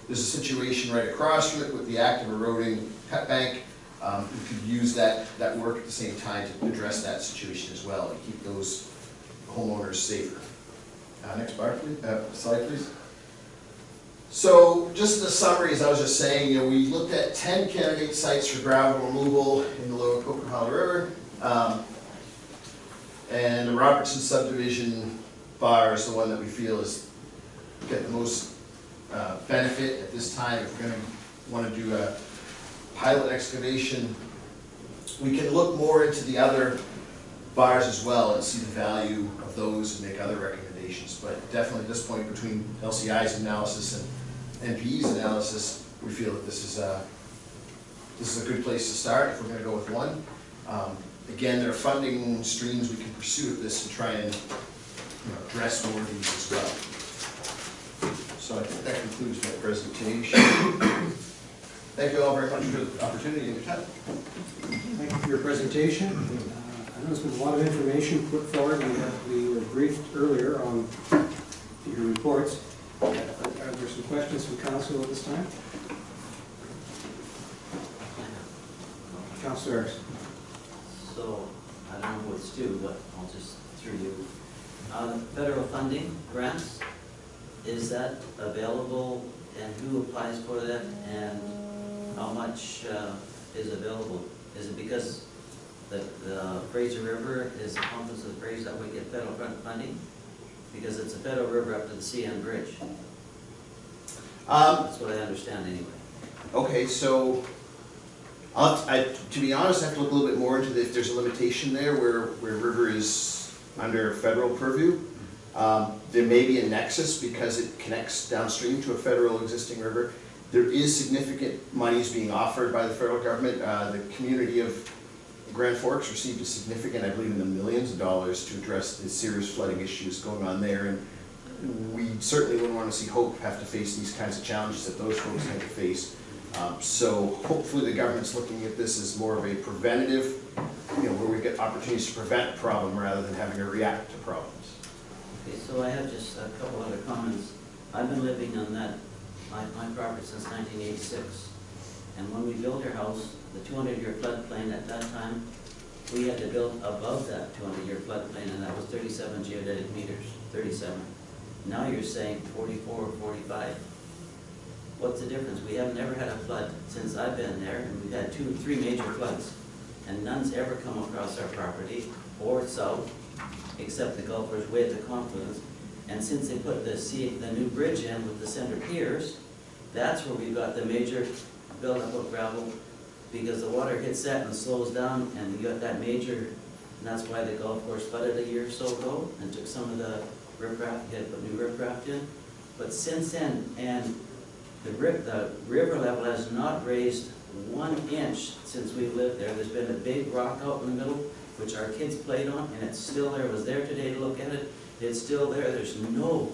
there's a situation right across from it with the active eroding pet bank. We could use that work at the same time to address that situation as well and keep those homeowners safer. Next slide, please. So just the summary, as I was just saying, we looked at 10 candidate sites for gravel removal in the lower Coquihalla River. And the Robertson subdivision bar is the one that we feel is get the most benefit at this time. If we're going to want to do a pilot excavation, we can look more into the other bars as well and see the value of those and make other recommendations. But definitely at this point, between LCI's analysis and NPE's analysis, we feel that this is a good place to start if we're going to go with one. Again, there are funding streams we can pursue with this and try and address more of these as well. So I think that concludes my presentation. Thank you all very much for the opportunity and your time. Thank you for your presentation. I know there's been a lot of information put forward. We were briefed earlier on your reports. Are there some questions from council at this time? Councilor Erickson. So, I don't know what it's due, but I'll just through you. Federal funding, grants, is that available and who applies for that and how much is available? Is it because the Fraser River is the confluence of the Fraser that we get federal funding? Because it's a federal river up to the CN Bridge. That's what I understand anyway. Okay, so to be honest, I have to look a little bit more into if there's a limitation there where river is under federal purview. There may be a nexus because it connects downstream to a federal existing river. There is significant monies being offered by the federal government. The community of Grand Forks received a significant, I believe in the millions of dollars, to address the serious flooding issues going on there. And we certainly wouldn't want to see Hope have to face these kinds of challenges that those folks had to face. So hopefully the government's looking at this as more of a preventative, where we get opportunities to prevent a problem rather than having to react to problems. Okay, so I have just a couple other comments. I've been living on my property since 1986. And when we built our house, the 200-year floodplain at that time, we had to build above that 200-year floodplain, and that was 37 geodetic meters, 37. Now you're saying 44 or 45. What's the difference? We have never had a flood since I've been there, and we've had 2 or 3 major floods, and none's ever come across our property or south, except the Gulf Coast way at the confluence. And since they put the new bridge in with the center piers, that's where we've got the major buildup of gravel, because the water hits that and slows down, and you got that major, and that's why the golf course flooded a year or so ago and took some of the riprap, had put new riprap in. But since then, and the river level has not raised 1 inch since we lived there. There's been a big rock out in the middle, which our kids played on, and it's still there. I was there today to look at it. It's still there. There's no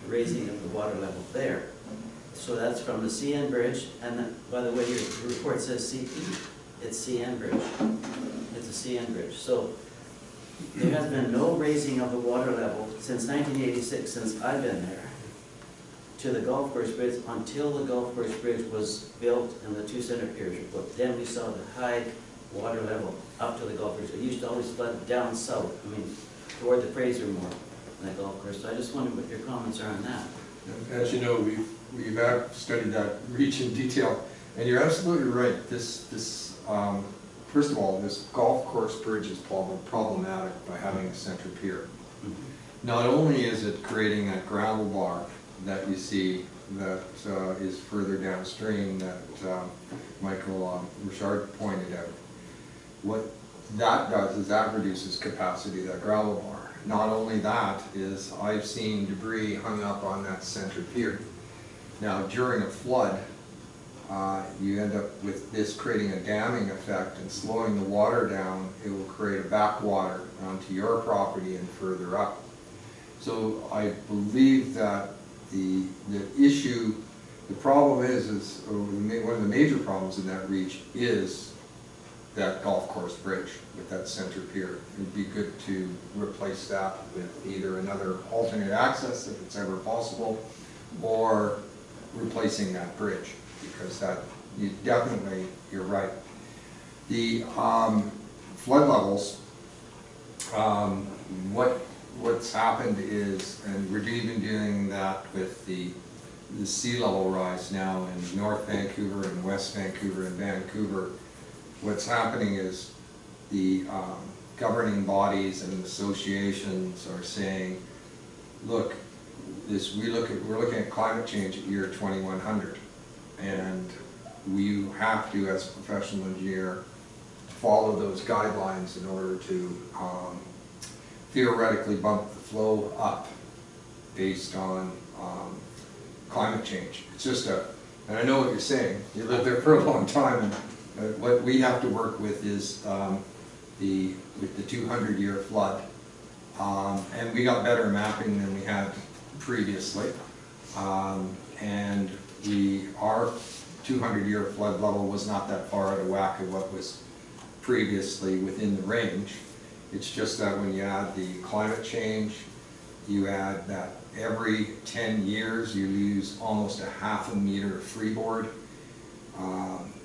raising of the water level there. So that's from the CN Bridge, and then, by the way, your report says CP. It's CN Bridge. It's a CN Bridge. So there has been no raising of the water level since 1986, since I've been there, to the Golf Course Bridge until the Golf Course Bridge was built and the 2 center piers were put. Then we saw the high water level up to the Golf Course. It used to always flood down south, toward the Fraser more than the Golf Course. So I just wondered what your comments are on that. As you know, we've studied that reach in detail, and you're absolutely right. First of all, this golf course bridge is problematic by having a center pier. Not only is it creating that gravel bar that you see that is further downstream that Michael Richard pointed out, what that does is that reduces capacity of that gravel bar. Not only that is I've seen debris hung up on that center pier. Now during a flood, you end up with this creating a damming effect and slowing the water down. It will create a backwater onto your property and further up. So I believe that the issue, the problem is one of the major problems in that reach is that golf course bridge with that center pier. It'd be good to replace that with either another alternate access if it's ever possible, or replacing that bridge, because that, you're right. The flood levels, what's happened is, and we're even doing that with the sea level rise now in North Vancouver and West Vancouver and Vancouver. What's happening is the governing bodies and associations are saying, look, we're looking at climate change at year 2100, and we have to, as a professional engineer, follow those guidelines in order to theoretically bump the flow up based on climate change. It's just and I know what you're saying, you lived there for a long time, and what we have to work with is with the 200-year flood. And we got better mapping than we had previously. And our 200-year flood level was not that far out of whack of what was previously within the range. It's just that when you add the climate change, you add that every 10 years you lose almost a ½ meter of freeboard.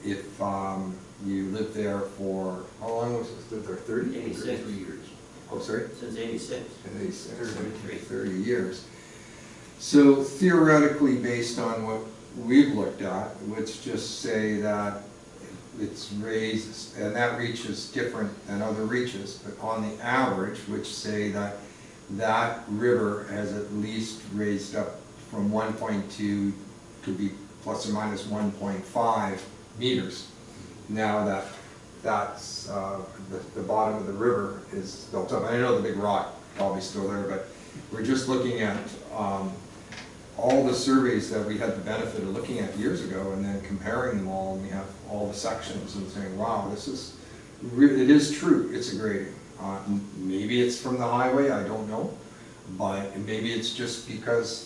If you live there for, how long was it lived there, 30? 86. 33 years. Oh, sorry? Since 86. 30 years. So theoretically, based on what we've looked at, let's just say that it's raised, and that reach is different than other reaches, but on the average, which say that that river has at least raised up from 1.2 to be plus or minus 1.5 meters. Now that's the bottom of the river is built up. I know the big rock probably still there, but we're just looking at all the surveys that we had the benefit of looking at years ago, and then comparing them all, and we have all the sections and saying, wow, it is true, it's a grading. Maybe it's from the highway, I don't know, but maybe it's just because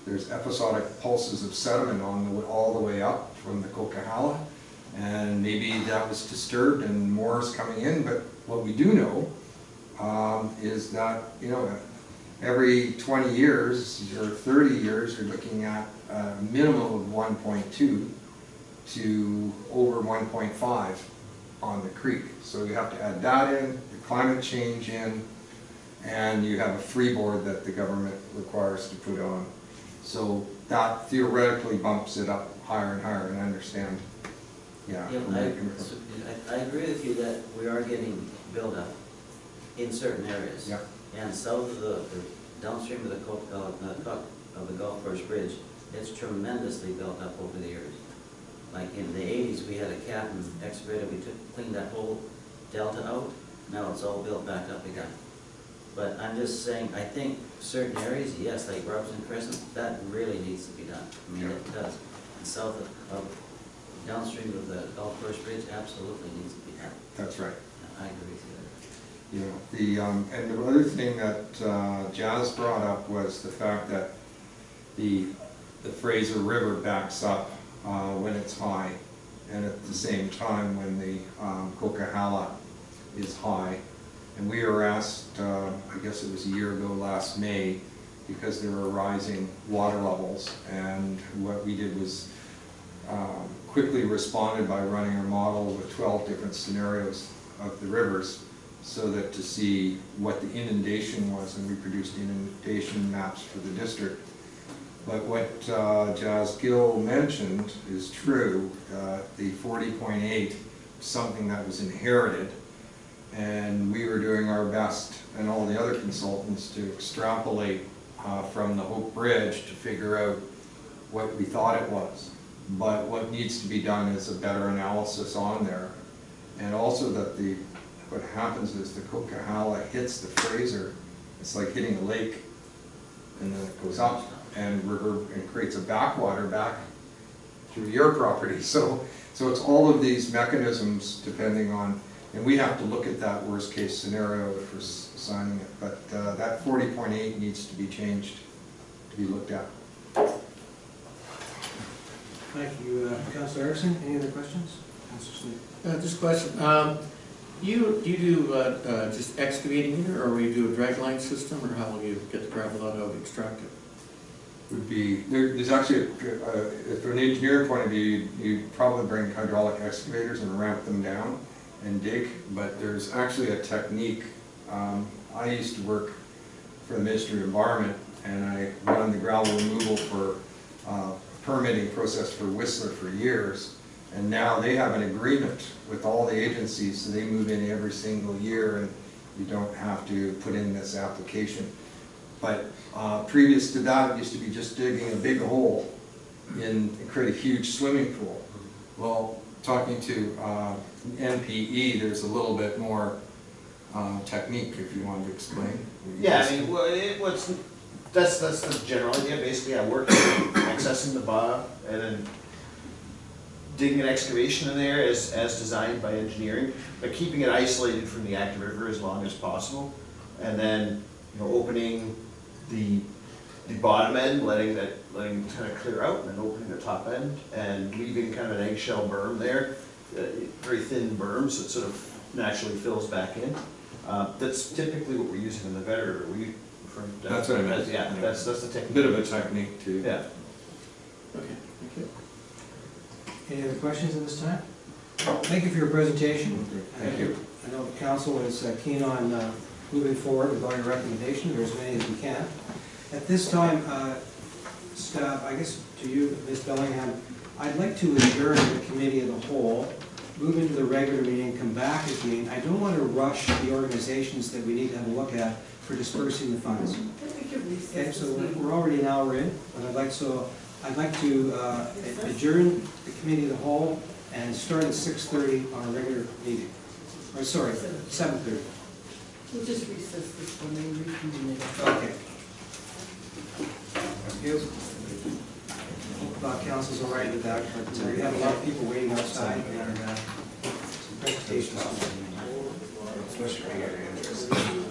there's episodic pulses of sediment all the way up from the Coquihalla, and maybe that was disturbed and more is coming in. But what we do know is that, you know, every 20 years or 30 years, you're looking at a minimum of 1.2 to over 1.5 on the creek. So you have to add that in, the climate change in, and you have a freeboard that the government requires to put on. So that theoretically bumps it up higher and higher, and I understand. Yeah. I agree with you that we are getting built up in certain areas. Yeah. And south of the downstream of the Golf Course Bridge, it's tremendously built up over the years. Like in the 80s, we had a cat and excavator, we cleaned that whole delta out. Now it's all built back up again. But I'm just saying, I think certain areas, yes, like Robinson Crescent, that really needs to be done. I mean, it does. And south of downstream of the Golf Course Bridge, absolutely needs to be done. That's right. I agree with you You know, and the other thing that Jazz brought up was the fact that the Fraser River backs up when it's high, and at the same time when the Coquihalla is high. And we were asked, I guess it was a year ago last May, because there were rising water levels, and what we did was quickly responded by running our model with 12 different scenarios of the rivers, so that to see what the inundation was, and we produced inundation maps for the district. But what Jazz Gill mentioned is true. The 40.8, something that was inherited, and we were doing our best, and all the other consultants, to extrapolate from the Hope Bridge to figure out what we thought it was. But what needs to be done is a better analysis on there, and also that what happens is the Coquihalla hits the Fraser. It's like hitting a lake, and then it goes up and creates a backwater back through your property. So it's all of these mechanisms depending on, and we have to look at that worst case scenario if we're signing it. But that 40.8 needs to be changed, to be looked at. Thank you, Councilor Erickson. Any other questions? Councilor Sneed. Just a question. Do you do just excavating here, or will you do a drag line system, or how will you get the gravel out of extract it? would be, there's actually, from an engineering point of view, you'd probably bring hydraulic excavators and ramp them down and dig, but there's actually a technique. I used to work for the Ministry of Environment, and I run the gravel removal for permitting process for Whistler for years, and now they have an agreement with all the agencies, so they move in every single year, and you don't have to put in this application. But previous to that, it used to be just digging a big hole and create a huge swimming pool. Well, talking to NPE, there's a little bit more technique, if you wanted to explain. Yeah, I mean, well, that's the general idea. Basically, I work accessing the bog and then digging an excavation in there as designed by engineering, but keeping it isolated from the active river as long as possible. And then, opening the bottom end, letting it kind of clear out, and then opening the top end, and leaving kind of an eggshell berm there, very thin berm, so it sort of naturally fills back in. That's typically what we're using in the Vetter. That's what I meant. Yeah, that's the technique. Bit of a technique too. Yeah. Okay, thank you. Any other questions at this time? Thank you for your presentation. Thank you. I know the council is keen on moving forward with all your recommendations, or as many as we can. At this time, staff, I guess to you, Ms. Bellingham, I'd like to adjourn the committee of the whole, move into the regular meeting, come back again. I don't want to rush the organizations that we need to have a look at for dispersing the funds. Okay, so we're already an hour in, but I'd like to adjourn the committee of the whole and start at 6:30 on a regular meeting. Or sorry, 7:30. We'll just recess this one and reconvene it. Okay. Thank you. Hope council's all right with that, but we have a lot of people waiting outside and some presentations. Especially if you get interest.